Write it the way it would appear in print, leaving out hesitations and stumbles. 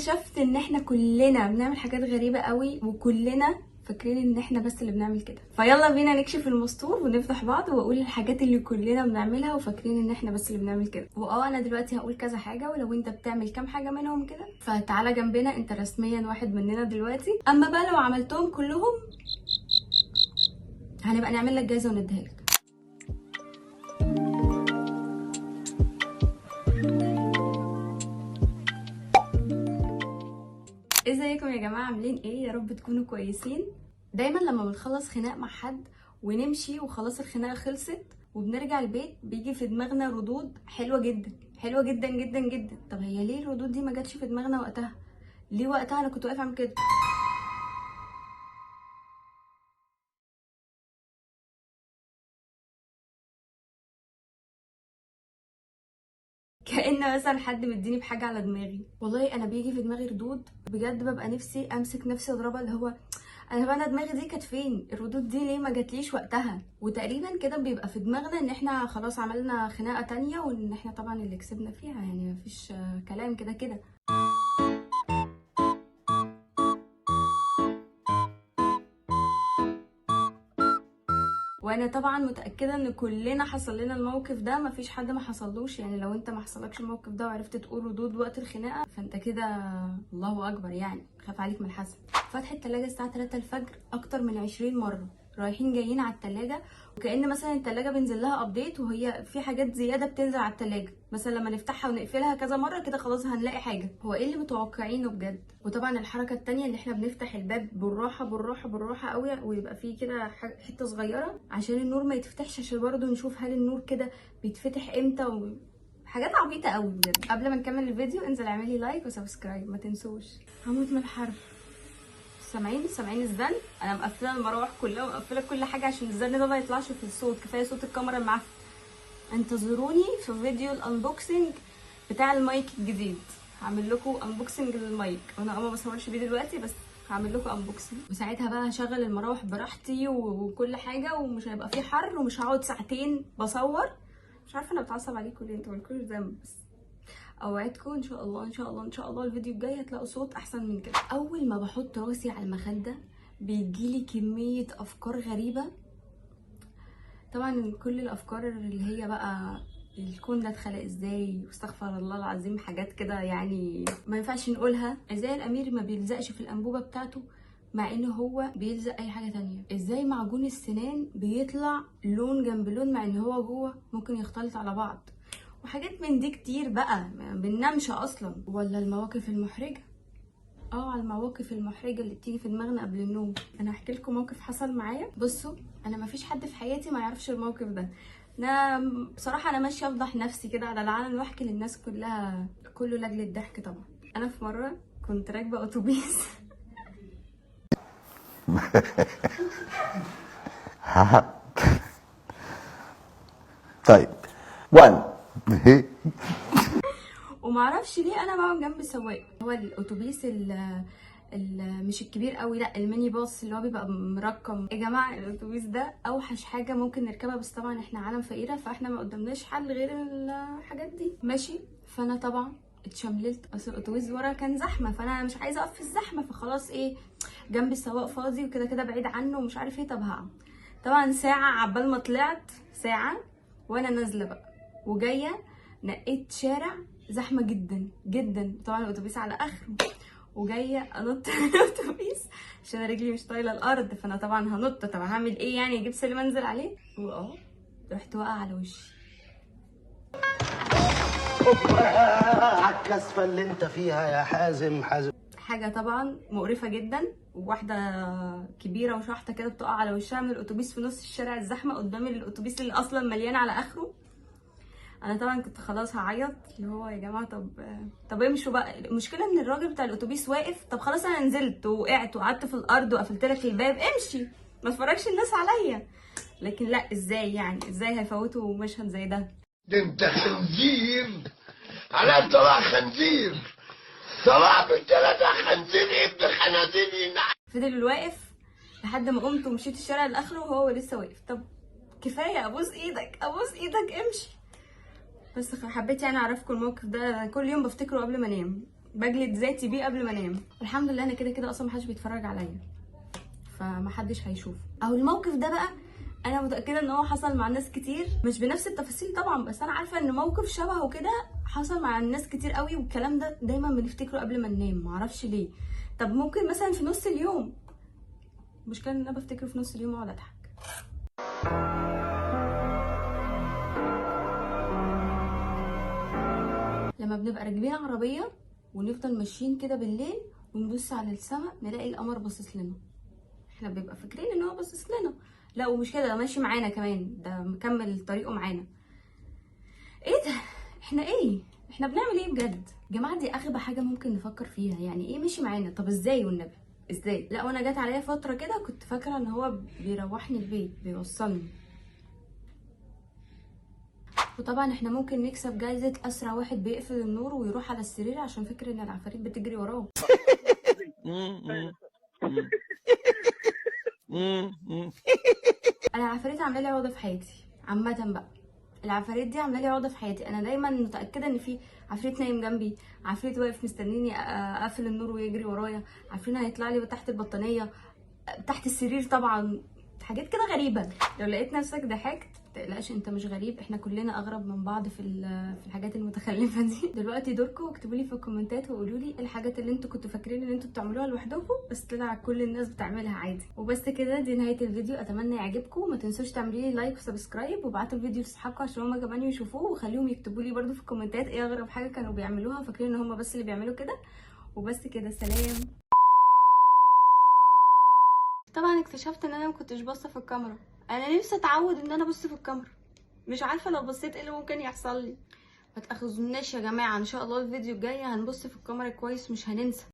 اكتشفت ان احنا كلنا بنعمل حاجات غريبة قوي، وكلنا فاكرين ان احنا بس اللي بنعمل كده. فيلا بينا نكشف المستور ونفضح بعض واقول الحاجات اللي كلنا بنعملها وفاكرين ان احنا بس اللي بنعمل كده. انا دلوقتي هقول كذا حاجة، ولو انت بتعمل كام حاجة منهم كده فتعالى جنبنا، انت رسميا واحد مننا دلوقتي. اما بقى لو عملتهم كلهم هنبقى نعمل لك جايزة ونديها لك. ازيكم يا جماعه، عاملين ايه؟ يا رب تكونوا كويسين. دايما لما بنخلص خناق مع حد ونمشي وخلاص الخناقه خلصت وبنرجع البيت بيجي في دماغنا ردود حلوه جدا، حلوه جدا جدا جدا. طب هي ليه الردود دي ما جاتش في دماغنا وقتها؟ ليه وقتها انا كنت واقف اعمل كده؟ كأن مثلا حد مديني بحاجه على دماغي. والله انا بيجي في دماغي ردود بجد ببقى نفسي امسك نفسي اضربها، اللي هو انا دماغي دي كانت فين؟ الردود دي ليه ما جاتليش وقتها؟ وتقريبا كده بيبقى في دماغنا ان احنا خلاص عملنا خناقه تانية وان احنا طبعا اللي كسبنا فيها، يعني مفيش كلام كده كده. وانا طبعا متاكده ان كلنا حصل لنا الموقف ده، مفيش حد ما حصلوش. يعني لو انت ما حصلكش الموقف ده وعرفت تقول ردود وقت الخناقه فانت كده الله اكبر، يعني خاف عليك من الحسد. فتح التلاجة الساعه 3 الفجر اكتر من 20 مره، رايحين جايين على التلاجة، وكأن مثلا التلاجة بينزل لها ابديت وهي في حاجات زياده بتنزل على التلاجة. مثلا لما نفتحها ونقفلها كذا مره كده خلاص هنلاقي حاجه. هو ايه اللي متوقعينه بجد؟ وطبعا الحركه التانية اللي احنا بنفتح الباب بالراحه بالراحه بالراحه قوي، ويبقى فيه كده حته صغيره عشان النور ما يتفتحش، عشان برضه نشوف هل النور كده بيتفتح امتى حاجات عبيطه قوي بجد. قبل ما نكمل الفيديو انزل اعملي لايك وسبسكرايب ما تنسوش. هموت من الحر. سامعين الزن؟ انا مقفله المراوح كلها ومقفله كل حاجه عشان الزن ده ما يطلعش في الصوت، كفايه صوت الكاميرا المعفن. انتظروني في فيديو الانبوكسنج بتاع المايك الجديد. هعمل لكم انبوكسنج للمايك، وانا ما بصورش بيه دلوقتي بس هعمل لكم انبوكسنج، وساعتها بقى هشغل المراوح براحتي وكل حاجه، ومش هيبقى فيه حر، ومش هقعد ساعتين بصور. مش عارفه انا بتعصب عليكم ليه، انتوا مالكوش ذنب. بس اوعدكم ان شاء الله ان شاء الله ان شاء الله الفيديو الجاي هتلاقوا صوت احسن من كده. اول ما بحط راسي على المخده بيجيلي كميه افكار غريبه. طبعا كل الافكار اللي هي بقى الكون ده اتخلق ازاي، واستغفر الله العظيم، حاجات كده يعني ما ينفعش نقولها. ازاي الامير ما بيلزقش في الانبوبه بتاعته مع انه هو بيلزق اي حاجه تانية؟ ازاي معجون السنان بيطلع لون جنب لون مع ان هو جوه ممكن يختلط على بعض؟ وحاجات من دي كتير بقى ما بننامش اصلا. ولا المواقف المحرجه، على المواقف المحرجه اللي بتيجي في دماغنا قبل النوم. انا هحكي لكم موقف حصل معايا. بصوا، انا ما فيش حد في حياتي ما يعرفش الموقف ده. انا بصراحه انا ماشيه افضح نفسي كده على العالم واحكي للناس كلها، كله لاجل الضحك طبعا. انا في مره كنت راكبه اتوبيس طيب 1 ومعرفش ليه انا بقعد جنب السواق. هو الاتوبيس مش الكبير قوي، لا الميني باص اللي هو بيبقى مرقم. يا جماعه الاتوبيس ده اوحش حاجه ممكن نركبها، بس طبعا احنا عالم فقيره فاحنا ما قدامناش حل غير الحاجات دي. ماشي، فانا طبعا اتشمللت، اصل الاتوبيس ورا كان زحمه فانا مش عايزه اقف في الزحمه، فخلاص ايه، جنب السواق فاضي وكده كده بعيد عنه ومش عارف ايه، طب هقعد. طبعا ساعه عبال ما طلعت، ساعه وانا نازله بقى وجايه، نقيت شارع زحمه جدا جدا، طبعا الاتوبيس على اخره، وجايه انط من الاتوبيس عشان أنا رجلي مش طايله الارض، فانا طبعا هنط. طب هعمل ايه يعني؟ اجيب سلم انزل عليه؟ رحت واقعه على وشي. على الكسفه اللي انت فيها يا حازم. حاجه طبعا مقرفه جدا، وواحده كبيره وشحطه كده بتقع على وشها من الاتوبيس في نص الشارع الزحمه قدام الاتوبيس اللي اصلا مليان على اخره. انا طبعا كنت خلاص هعيط، اللي هو يا جماعه طب امشوا بقى. المشكله ان الراجل بتاع الاتوبيس واقف. طب خلاص انا نزلت ووقعت وقعدت في الارض وقفلت لك الباب، امشي ما تفرجش الناس عليا. لكن لا، ازاي يعني؟ ازاي هيفوتوا مشهد زي ده؟ ده انت خنزير على طلع خنزير، طلع بالثلاثة خنزير ابن خنازير. فضل واقف لحد ما قمت ومشيت الشارع لاخره وهو لسه واقف. طب كفايه، ابوس ايدك ابوس ايدك امشي. بس حبيت يعني اعرفكم الموقف ده، كل يوم بفتكره قبل ما انام. بجلد ذاتي بيه قبل ما انام. الحمد لله انا كده كده اصلا محدش بيتفرج عليا، فمحدش هيشوف. او الموقف ده بقى انا متاكده ان هو حصل مع ناس كتير، مش بنفس التفاصيل طبعا، بس انا عارفه ان موقف شبهه كده حصل مع ناس كتير قوي، والكلام ده دايما بنفتكره قبل ما ننام، معرفش ليه. طب ممكن مثلا في نص اليوم، المشكله ان انا بفتكره في نص اليوم واقعد اضحك. لما بنبقى راكبين عربيه ونفضل ماشيين كده بالليل ونبص على السماء نلاقي القمر باصص لنا، احنا بنبقى فاكرين ان هو باصص لنا، لا ومش كده، ده ماشي معانا كمان، ده مكمل طريقه معانا. ايه ده؟ احنا بنعمل ايه بجد يا جماعه؟ دي اغبى حاجه ممكن نفكر فيها. يعني ايه ماشي معانا؟ طب ازاي والنبي ازاي؟ لا وانا جات عليا فتره كده كنت فاكره ان هو بيروحني البيت، بيوصلني. وطبعا احنا ممكن نكسب جايزه اسرع واحد بيقفل النور ويروح على السرير عشان فاكر ان العفاريت بتجري وراه. انا العفاريت عامله لي عقده في حياتي عامه بقى. العفاريت دي عامله لي عقده في حياتي. انا دايما متاكده ان في عفريت نايم جنبي، عفريت واقف مستنيني اقفل النور ويجري ورايا، عفريت هيطلع لي تحت البطانيه، تحت السرير طبعا، حاجات كده غريبه. لو لقيت نفسك ضحكت متقلقش، انت مش غريب، احنا كلنا اغرب من بعض في الحاجات المتخلفه دي. دلوقتي دوركم، اكتبوا لي في الكومنتات وقولوا لي ايه الحاجات اللي انتوا كنتوا فاكرين ان انتوا بتعملوها لوحدكم بس طلع كل الناس بتعملها عادي. وبس كده، دي نهايه الفيديو، اتمنى يعجبكم. ما تنسوش تعملوا لي لايك وسبسكرايب وابعتوا الفيديو لاصحابكم عشان هما كمان يشوفوه، وخليهم يكتبوا لي برده في الكومنتات ايه اغرب حاجه كانوا بيعملوها فاكرين ان هما بس اللي بيعملوا كده. وبس كده، سلام. طبعا اكتشفت ان انا ما كنتش باصه في الكاميرا. انا نفسي اتعود ان انا ابص في الكاميرا، مش عارفه لو بصيت ايه اللي ممكن يحصل لي. ما تاخذوناش يا جماعه، ان شاء الله الفيديو الجاي هنبص في الكاميرا كويس، مش هننسى.